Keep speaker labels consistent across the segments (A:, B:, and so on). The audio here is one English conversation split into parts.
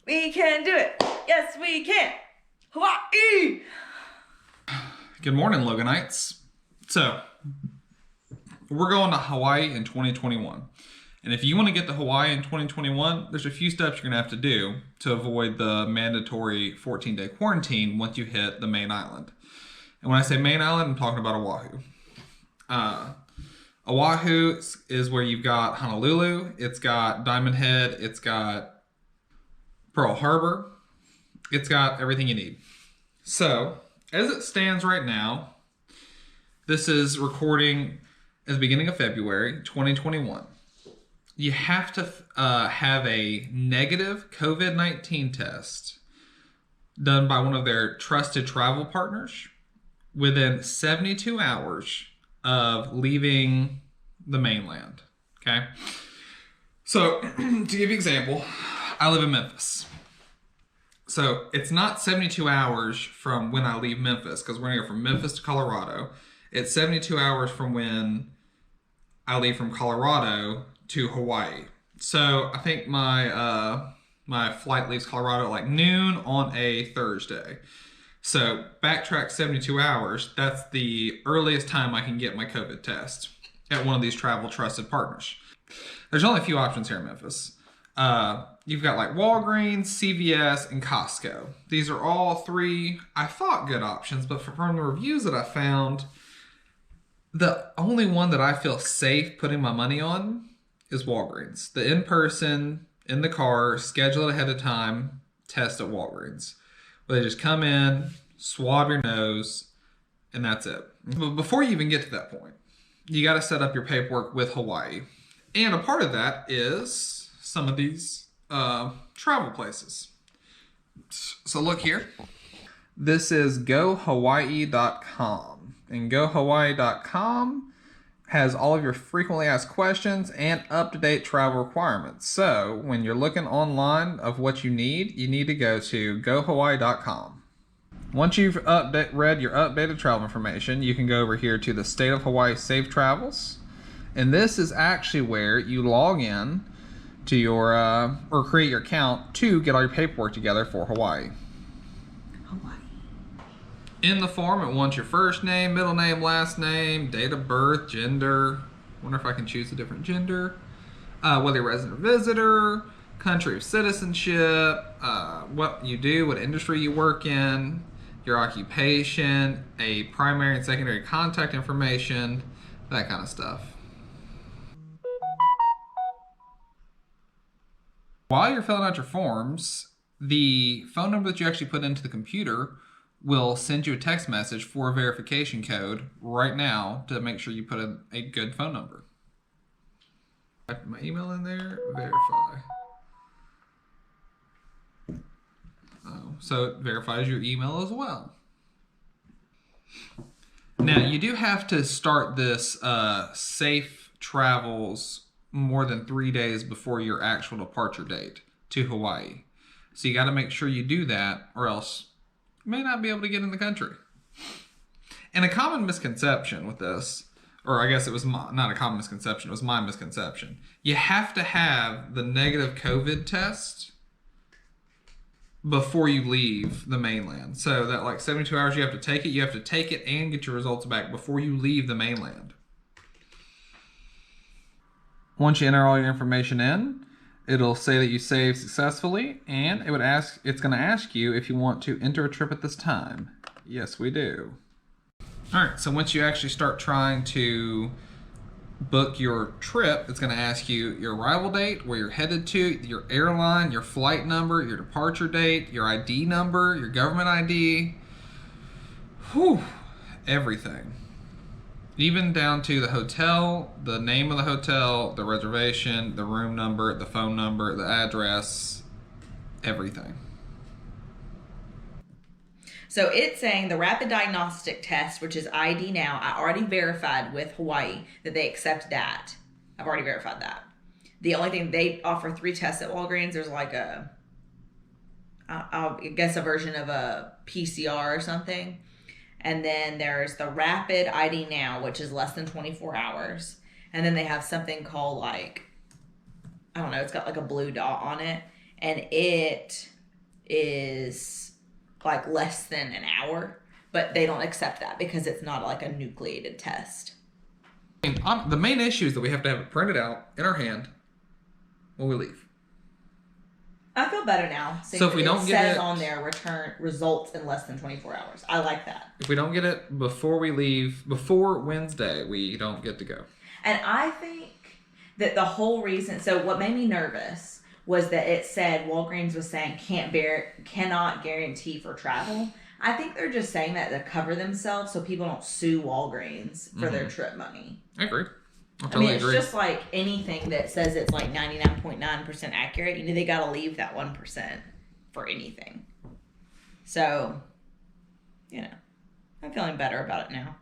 A: We can do it. Yes, we can. Hawaii!
B: Good morning, Loganites. So, we're going to Hawaii in 2021. And if you want to get to Hawaii in 2021, there's a few steps you're going to have to do to avoid the mandatory 14-day quarantine once you hit the main island. And when I say main island, I'm talking about Oahu. Oahu is where you've got Honolulu, it's got Diamond Head, it's got Pearl Harbor, it's got everything you need. So, as it stands right now, this is recording at the beginning of February 2021. You have to have a negative COVID-19 test done by one of their trusted travel partners within 72 hours of leaving the mainland. Okay? So, to give you an example, I live in Memphis. So, it's not 72 hours from when I leave Memphis, because we're going to go from Memphis to Colorado. It's 72 hours from when I leave from Colorado to Hawaii. So I think my my flight leaves Colorado at like noon on a Thursday. So backtrack 72 hours, that's the earliest time I can get my COVID test at one of these travel trusted partners. There's only a few options here in Memphis. You've got like Walgreens, CVS, and Costco. These are all three, I thought, good options, but from the reviews that I found, the only one that I feel safe putting my money on is Walgreens. The in-person, in the car, schedule it ahead of time, test at Walgreens. Where they just come in, swab your nose, and that's it. But before you even get to that point, you got to set up your paperwork with Hawaii. And a part of that is some of these travel places. So look here. This is gohawaii.com. And gohawaii.com has all of your frequently asked questions and up-to-date travel requirements. So when you're looking online of what you need to go to gohawaii.com. Once you've read your updated travel information, you can go over here to the State of Hawaii Safe Travels. And this is actually where you log in to your, or create your account to get all your paperwork together for Hawaii. In the form, it wants your first name, middle name, last name, date of birth, gender. Wonder if I can choose a different gender. Whether you're a resident or visitor, country of citizenship, what you do, what industry you work in, your occupation, a primary and secondary contact information, that kind of stuff. While you're filling out your forms, the phone number that you actually put into the computer will send you a text message for a verification code right now to make sure you put in a good phone number. I put my email in there, verify. Oh, so it verifies your email as well. Now, you do have to start this safe travels more than 3 days before your actual departure date to Hawaii. So you got to make sure you do that, or else you may not be able to get in the country. And a common misconception with this, or I guess it was not a common misconception, it was my misconception. You have to have the negative COVID test before you leave the mainland. So that like 72 hours you have to take it and get your results back before you leave the mainland. Once you enter all your information in, it'll say that you saved successfully, and it's going to ask you if you want to enter a trip at this time. Yes, we do. All right, so once you actually start trying to book your trip, it's going to ask you your arrival date, where you're headed to, your airline, your flight number, your departure date, your ID number, your government ID. Whew, everything. Even down to the hotel, the name of the hotel, the reservation, the room number, the phone number, the address, everything.
A: So it's saying the rapid diagnostic test, which is ID now, I already verified with Hawaii that they accept that. I've already verified that. The only thing, they offer 3 tests at Walgreens. There's like I guess a version of a PCR or something. And then there's the rapid ID now, which is less than 24 hours. And then they have something called like, I don't know, it's got like a blue dot on it. And it is like less than an hour, but they don't accept that because it's not like a nucleated test.
B: The main issue is that we have to have it printed out in our hand when we leave.
A: I feel better now.
B: So if we don't get
A: says
B: it
A: on there, return results in less than 24 hours. I like that.
B: If we don't get it before we leave, before Wednesday, we don't get to go.
A: And I think that the whole reason, so what made me nervous was that it said Walgreens was saying cannot guarantee for travel. I think they're just saying that to cover themselves so people don't sue Walgreens for their trip money.
B: I agree.
A: I mean, it's just like anything that says it's like 99.9% accurate. You know, they got to leave that 1% for anything. So, you know, I'm feeling better about it now.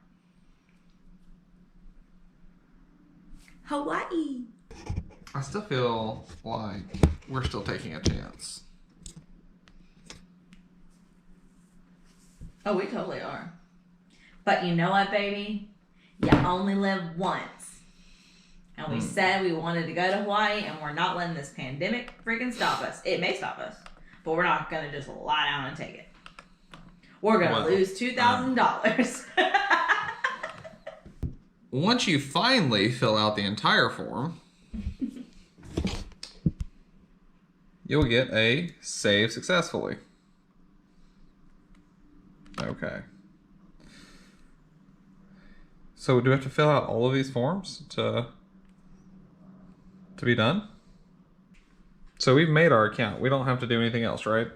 A: Hawaii.
B: I still feel like we're still taking a chance.
A: Oh, we totally are. But you know what, baby? You only live once. And we said we wanted to go to Hawaii, and we're not letting this pandemic freaking stop us. It may stop us, but we're not going to just lie down and take it. We're going to lose $2,000.
B: Once you finally fill out the entire form, you'll get a save successfully. Okay. So do we have to fill out all of these forms to be done? So we've made our account. We don't have to do anything else, right?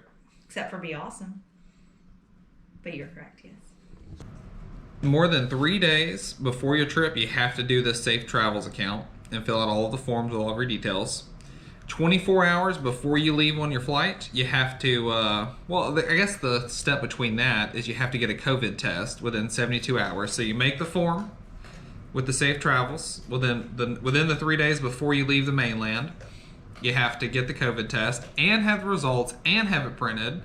A: Except for be awesome. But you're correct, yes.
B: More than 3 days before your trip, you have to do this Safe Travels account and fill out all of the forms with all of your details. 24 hours before you leave on your flight, you have to, I guess the step between that is you have to get a COVID test within 72 hours. So you make the form with the Safe Travels within the 3 days before you leave the mainland. You have to get the COVID test and have the results and have it printed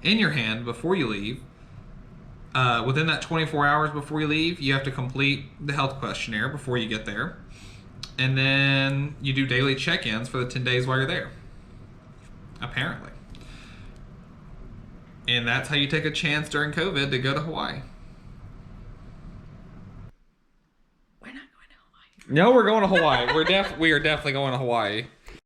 B: in your hand before you leave. Within that 24 hours before you leave, you have to complete the health questionnaire before you get there. And then you do daily check-ins for the 10 days while you're there. Apparently. And that's how you take a chance during COVID to go to Hawaii.
A: We're not going to Hawaii.
B: No, we're going to Hawaii. We are definitely going to Hawaii.